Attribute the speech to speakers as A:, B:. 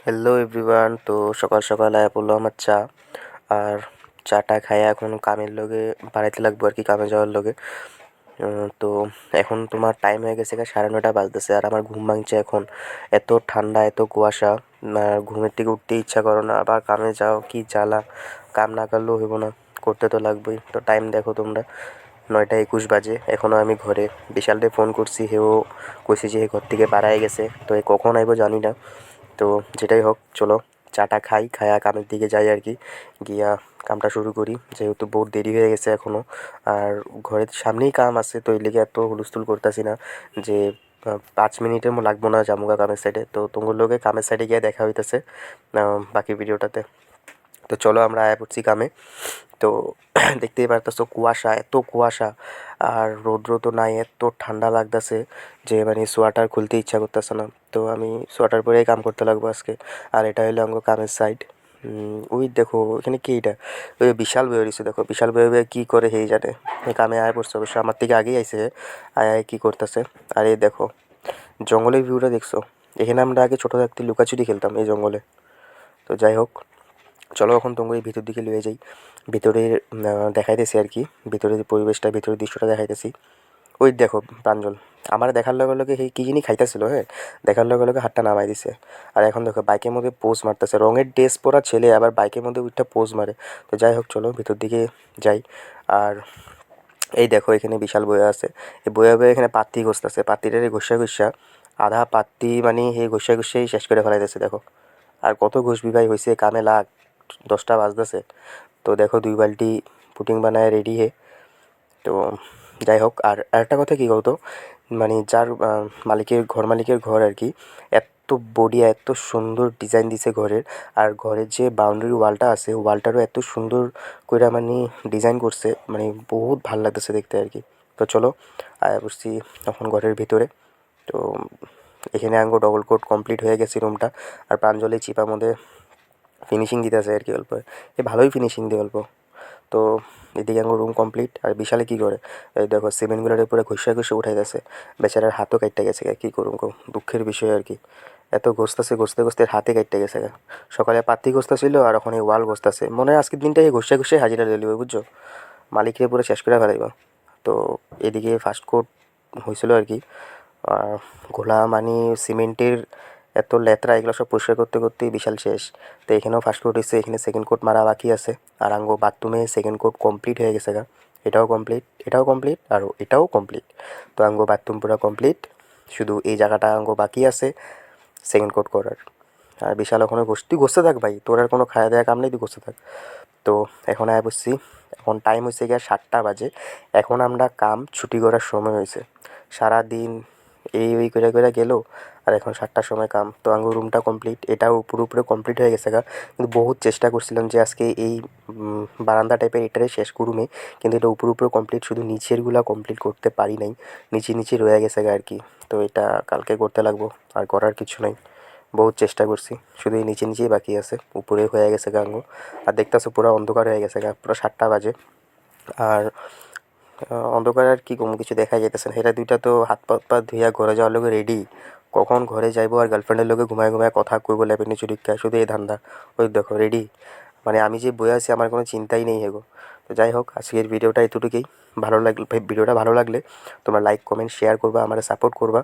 A: Hello everyone. তো সকাল সকাল আয়া পড়লো আমার চা। আর চাটা খাইয়া এখন কামের লগে বাড়াইতে লাগবো আর কি, কামে যাওয়ার লগে। তো এখন তোমার টাইম হয়ে গেছে 9:30 বাজতেছে, আর আমার ঘুম ভাঙছে এখন। এত ঠান্ডা, এত কুয়াশা, ঘুমের থেকে উঠতে ইচ্ছা করো না, আবার কামে যাও কি জ্বালা। কাম না করলেও হইব না, করতে তো লাগবেই। তো টাইম দেখো তোমরা, 9:21 বাজে, এখনও আমি ঘরে। বিশালকে ফোন করছি, হেও কইছে যে হে ঘর থেকে বাড়াই গেছে, তো এ কখন আইব জানি না। তো যেটাই হোক, চলো চাটা খাই, খায়া কামের দিকে যাই আর কি। গিয়া কামটা শুরু করি, যেহেতু বহুত দেরি হয়ে গেছে এখনও। আর ঘরের সামনেই কাম আছে, তো এই লেগে এত হুলস্থুল করতেছি না যে 5 মিনিটের লাগবো না জামুগা কামের সাইডে। তো তোমার লোকে কামের সাইডে গিয়ে দেখা হইতেছে বাকি ভিডিওটাতে। তো চলো আমরা আয়া পড়ছি কামে। তো দেখতেই পারতেছো কুয়াশা, এত কুয়াশা, আর রৌদ্র তো নাই, এত ঠান্ডা লাগতেছে যে মানে সোয়েটার খুলতে ইচ্ছা করতেছে না। তো আমি সোয়েটার পরেই কাম করতে লাগবো আজকে। আর এটা হলো আমার কামের সাইড। ওই দেখো এখানে কি, এটা ওই বিশাল বয়ে রয়েছে, দেখো বিশাল বয়ে বয়ে কী করে সেই জানে। এই কামে আয় পড়ছে, অবশ্য আমার থেকে আগেই আইছে। আয় আয় কী করতেছে। আর এই দেখো জঙ্গলের ভিউটা দেখছো। এখানে আমরা আগে ছোটো থাকতে লুকাচুরি খেলতাম এই জঙ্গলে। তো যাই হোক, চলো এখন তোমাকে ভিতর দিকে লয়ে যাই। ভিতরের দেখাইতেছি আর কি, ভিতরের পরিবেশটা, ভিতরের দৃশ্যটা দেখাইতেছি। ওই দেখো প্রাঞ্জল আমার দেখার লগে লগে সেই কী জিনিস খাইতেছিল, হ্যাঁ, দেখার লগে লগে হাতটা নামাই দিছে। আর এখন দেখো বাইকের মধ্যে পোজ মারতেছে, রঙের ড্রেস পরা ছেলে আবার বাইকের মধ্যে উঠটা পোজ মারে। তো যাই হোক, চলো ভিতর দিকে যাই। আর এই দেখো এখানে বিশাল বইয়া আছে, এই বইয়া বইয়া এখানে পাত্তি ঘষতেছে, পাত্তিটারে ঘষা ঘষা আধা পাত্তি মানে সেই ঘষা ঘষেই শেষ করে ফেলাইতেছে দেখো। আর কত ঘষবি ভাই, হয়েছে কামে লাগ, 10টা বাজতেছে। তো দেখো 2 বালতি পুটিং বানায় রেডি হে। তো যাই হোক, আর আরেকটা কথা কী বলতো, মানে যার মালিকের ঘর আর কি, এত বড়িয়া এত সুন্দর ডিজাইন দিছে ঘরের। আর ঘরের যে বাউন্ডারি ওয়ালটা আছে, ওয়ালটারও এত সুন্দর কইরা মানে ডিজাইন করছে, মানে বহুত ভাল লাগতেছে দেখতে আর কি। তো চলো আয়া বসছি এখন ঘরের ভিতরে। তো এখানে আঙ্গো ডবল কোট কমপ্লিট হয়ে গেছে রুমটা। আর প্রাঞ্জলি চিপার মধ্যে ফিনিশিং দিতেছে আর কি, অল্প ভালোই ফিনিশিং দিয়ে অল্প। তো এদিকে আমার রুম কমপ্লিট। আর বিশালে কী করে, এই দেখো সিমেন্টগুলোর উপরে ঘষে ঘষে উঠাইতেছে। বেচারার হাতও কাটতে গেছে, কী করুন গো, দুঃখের বিষয় আর কি। এত ঘষতেছে, ঘষতে ঘষতে হাতে কাটতে গেছে। সকালে পাত্তি ঘষতেছিল, আর এখন এই ওয়াল ঘষতেছে। মনে হয় আজকের দিনটা এই ঘষে ঘষে হাজিরা দিলিব, বুঝছো, মালিকরে পুরো শেষ করে ফেলাইব। তো এদিকে ফার্স্ট কোট হয়েছিল আর কি। ঘোলা মানে সিমেন্টের এত লেত্রা, এগুলো সব পরিষ্কার করতে করতেই বিশাল শেষ। তো এখানেও ফার্স্ট কোট হয়েছে, এখানে সেকেন্ড কোট মারা বাকি আছে। আর আঙ্গো বাথরুমে সেকেন্ড কোট কমপ্লিট হয়ে গেছে গা। এটাও কমপ্লিট, এটাও কমপ্লিট, আর এটাও কমপ্লিট। তো আঙ্গো বাথরুম পুরো কমপ্লিট, শুধু এই জায়গাটা আঙ্গো বাকি আছে সেকেন্ড কোট করার। আর বিশাল ওখানে তুই ঘষতে থাক ভাই, তোর আর কোনো খাওয়া দেওয়া কাম নেই, তুই ঘষতে থাক। তো এখন আয় বসছি, এখন টাইম হয়েছে গিয়ে 7টা বাজে। এখন আমরা কাম ছুটি করার সময় হয়েছে। সারাদিন এই ওই করে করে গেল, আর এখন 7টার সময় কাম। তো আঙ্গুর রুমটা কমপ্লিট, এটাও উপরে উপরে কমপ্লিট হয়ে গেছে গা। কিন্তু বহুত চেষ্টা করছিলাম যে আজকে এই বারান্দা টাইপের এটারে শেষ করুমে, কিন্তু এটা উপরে উপরে কমপ্লিট, শুধু নিচেরগুলা কমপ্লিট করতে পারি নাই। নিচে নিচে রয়ে গেছে গা আর কি। তো এটা কালকে করতে লাগবো, আর করার কিছু নাই। বহুত চেষ্টা করছি, শুধু এই নিচে নিচেই বাকি আছে, উপরে হয়ে গেছে গা আঙ্গো। আর দেখতেছো পুরো অন্ধকার হয়ে গেছে গা, পুরো 7টা বাজে। আর অন্ধকার আর কি কোনো কিছু দেখা যাইতেছে না। এরা দুইটা তো হাত পা ধুইয়া ঘরে যাওয়ার লোক রেডি, কখন ঘরে যাইবো আর গার্লফ্রেন্ডের লোকে ঘুমায় ঘুমায় কথা কইবো ল্যাপের চুরিকা, শুধু এই ধান্দা। ওই দেখো রেডি, মানে আমি যে বয়ে আছি আমার কোনো চিন্তাই নেই হেগো। তো যাই হোক, আজকের ভিডিওটা এতটুকুই। ভিডিওটা ভালো লাগলে তোমরা লাইক কমেন্ট শেয়ার করবা, আমার সাপোর্ট করবা।